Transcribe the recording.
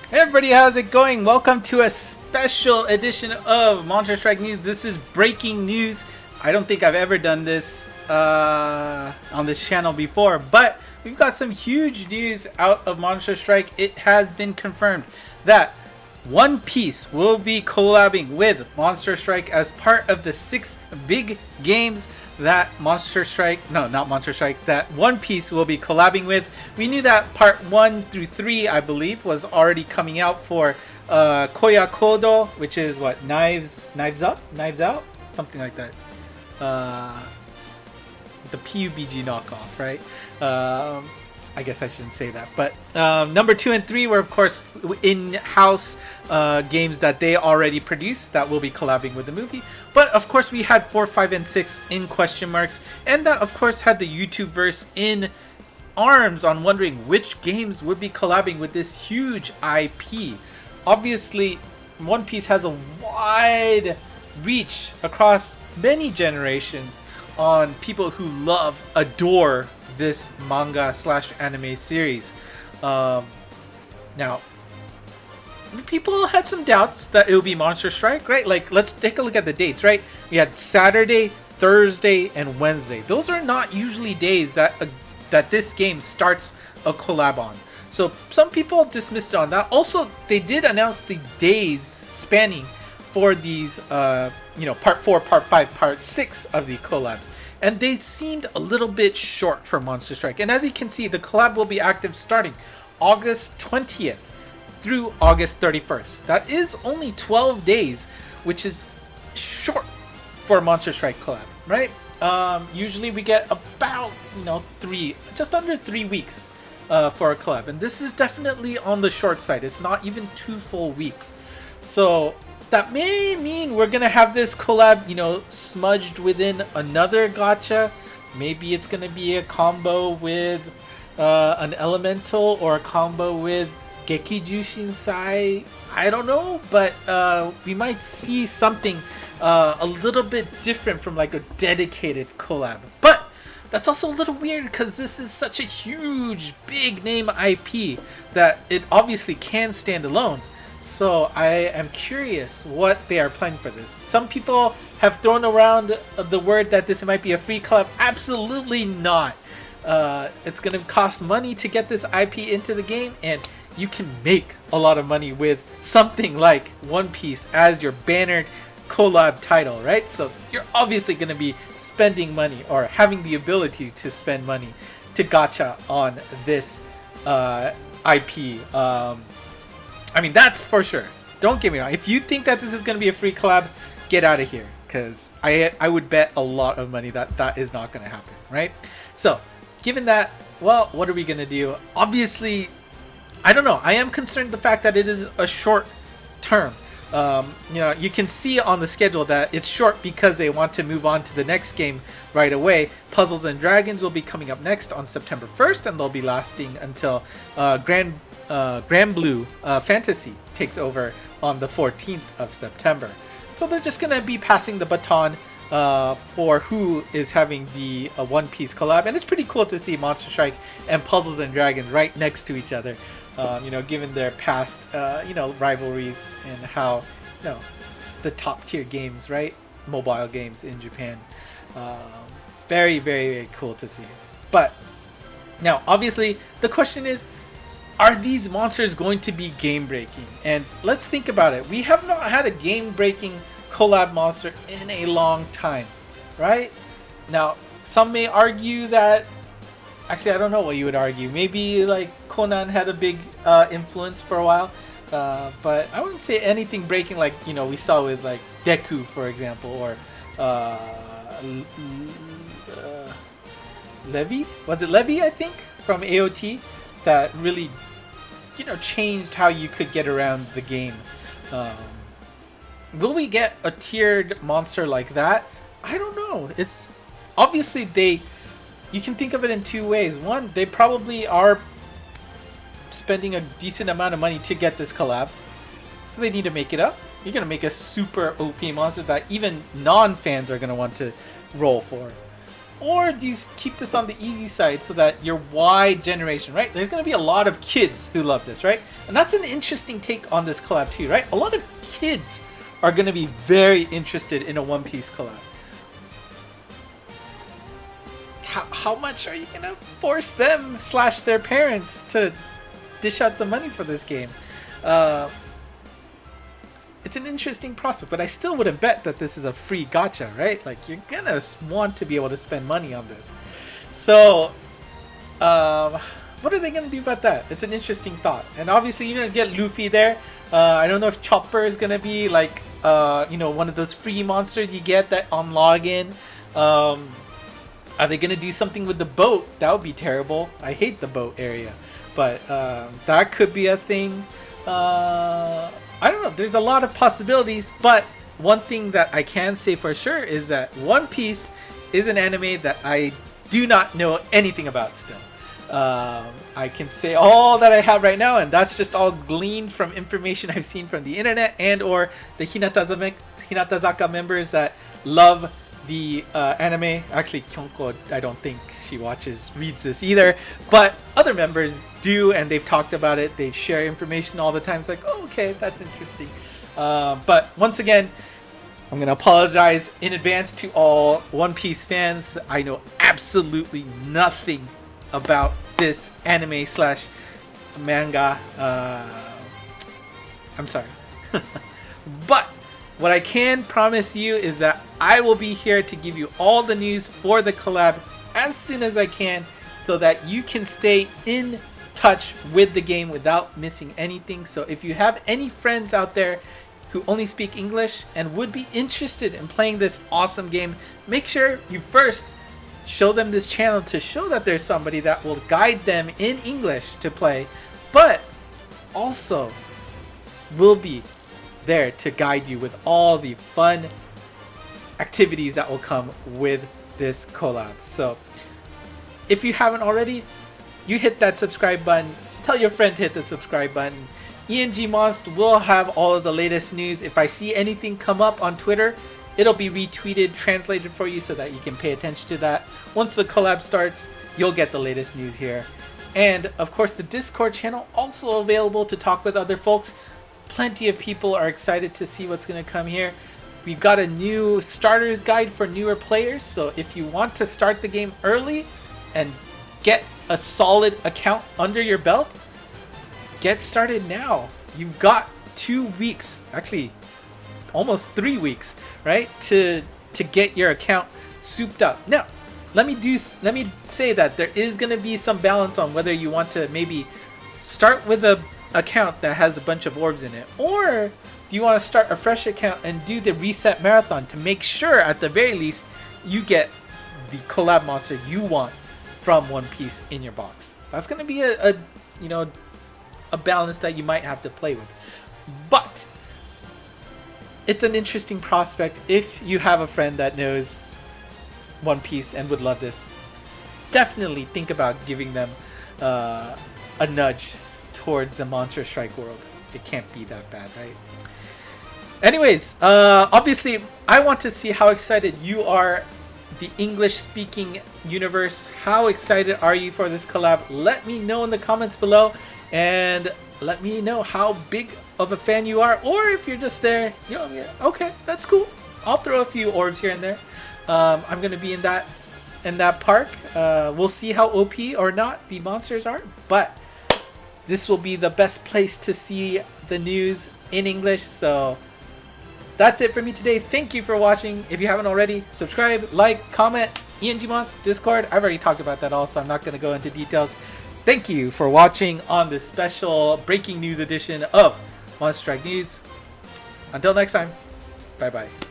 Hey everybody, how's it going? Welcome to a special edition of Monster Strike News. This is breaking news. I don't think I've ever done this on this channel before, but we've got some huge news out of Monster Strike. It has been confirmed that One Piece will be collabing with Monster Strike as part of the 6 big games that that One Piece will be collabing with. We knew that part 1 through 3, I believe, was already coming out for Koya Kodo, which is what, Knives Out, something like that. The PUBG knockoff, right? I guess I shouldn't say that, but number 2 and 3 were of course in-house games that they already produced that will be collabing with the movie. But of course we had 4, 5, and 6 in question marks, and that of course had the YouTube verse in arms on wondering which games would be collabing with this huge IP. Obviously, One Piece has a wide reach across many generations on people who adore this manga slash anime series. Now, people had some doubts that it would be Monster Strike, right? Like, let's take a look at the dates, right? We had Saturday, Thursday, and Wednesday. Those are not usually days that this game starts a collab on. So some people dismissed it on that. Also, they did announce the days spanning for these, part 4, part 5, part 6 of the collabs. And they seemed a little bit short for Monster Strike. And as you can see, the collab will be active starting August 20th through August 31st. That is only 12 days, which is short for a Monster Strike collab, right? Usually we get about, just under 3 weeks for a collab. And this is definitely on the short side. It's not even 2 full weeks. So that may mean we're gonna have this collab, smudged within another gacha. Maybe it's gonna be a combo with an elemental or a combo with Geki Jushinsai. I don't know, but we might see something a little bit different from like a dedicated collab. But that's also a little weird because this is such a huge, big name IP that it obviously can stand alone. So I am curious what they are planning for this. Some people have thrown around the word that this might be a free collab. Absolutely not. It's going to cost money to get this IP into the game, and you can make a lot of money with something like One Piece as your bannered collab title, right? So you're obviously going to be spending money or having the ability to spend money to gacha on this IP. I mean, that's for sure. Don't get me wrong. If you think that this is going to be a free collab, get out of here. Because I would bet a lot of money that that is not going to happen, right? So, given that, well, what are we going to do? Obviously, I don't know. I am concerned the fact that it is a short term. You can see on the schedule that it's short because they want to move on to the next game right away. Puzzles and Dragons will be coming up next on September 1st, and they'll be lasting until Grand Blue Fantasy takes over on the 14th of September. So they're just going to be passing the baton for who is having the One Piece collab. And it's pretty cool to see Monster Strike and Puzzles and Dragons right next to each other, given their past, rivalries and how, it's the top tier games, right? Mobile games in Japan. Very, very, very cool to see. But now, obviously, the question is, are these monsters going to be game-breaking? And let's think about it. We have not had a game-breaking collab monster in a long time, right? Now, some may argue that... Actually, I don't know what you would argue. Maybe, like, Conan had a big influence for a while. But I wouldn't say anything breaking like, we saw with, like, Deku, for example, or... Levi? Was it Levi, I think? From AOT? That really, changed how you could get around the game. Will we get a tiered monster like that? I don't know. It's obviously you can think of it in two ways. One, they probably are spending a decent amount of money to get this collab, so they need to make it up. You're gonna make a super OP monster that even non-fans are gonna want to roll for. Or do you keep this on the easy side so that your Y generation, right? There's going to be a lot of kids who love this, right? And that's an interesting take on this collab too, right? A lot of kids are going to be very interested in a One Piece collab. How much are you going to force them / their parents to dish out some money for this game? It's an interesting prospect, but I still wouldn't bet that this is a free gacha, right? Like, you're gonna want to be able to spend money on this. So, what are they gonna do about that? It's an interesting thought. And obviously, you're gonna get Luffy there. I don't know if Chopper is gonna be like, you know, one of those free monsters you get that on login. Are they gonna do something with the boat? That would be terrible. I hate the boat area, but that could be a thing. I don't know. There's a lot of possibilities, but one thing that I can say for sure is that One Piece is an anime that I do not know anything about still. I can say all that I have right now, and that's just all gleaned from information I've seen from the internet and or the Hinatazaka members that love the anime. Actually, Kyonko, I don't think she reads this either, but other members do, and they've talked about it. They share information all the time. It's like, oh, okay, that's interesting. But once again, I'm gonna apologize in advance to all One Piece fans. I know absolutely nothing about this anime / manga. I'm sorry. But what I can promise you is that I will be here to give you all the news for the collab as soon as I can, so that you can stay in touch with the game without missing anything. So if you have any friends out there who only speak English and would be interested in playing this awesome game, make sure you first show them this channel to show that there's somebody that will guide them in English to play, but also will be there to guide you with all the fun activities that will come with this collab. So if you haven't already, you hit that subscribe button. Tell your friend to hit the subscribe button. ENG Monst will have all of the latest news. If I see anything come up on Twitter, it'll be retweeted, translated for you so that you can pay attention to that. Once the collab starts, you'll get the latest news here. And of course, the Discord channel also available to talk with other folks. Plenty of people are excited to see what's going to come here. We've got a new starter's guide for newer players, so if you want to start the game early and get a solid account under your belt, get started now. You've got 2 weeks, actually almost 3 weeks, right, to get your account souped up. Now, let me say that there is going to be some balance on whether you want to maybe start with a account that has a bunch of orbs in it, or do you want to start a fresh account and do the reset marathon to make sure at the very least you get the collab monster you want from One Piece in your box. That's going to be a you know, a balance that you might have to play with. But it's an interesting prospect. If you have a friend that knows One Piece and would love this, definitely think about giving them a nudge towards the Monster Strike world. It can't be that bad, right? Anyways, obviously, I want to see how excited you are, the English-speaking universe. How excited are you for this collab? Let me know in the comments below, and let me know how big of a fan you are, or if you're just there, you know, yeah, okay, that's cool. I'll throw a few orbs here and there. I'm gonna be in that park. We'll see how OP or not the monsters are, but this will be the best place to see the news in English. So that's it for me today. Thank you for watching. If you haven't already, subscribe, like, comment, ENG Monst, Discord. I've already talked about that all, so I'm not going to go into details. Thank you for watching on this special breaking news edition of Monster Strike News. Until next time, bye-bye.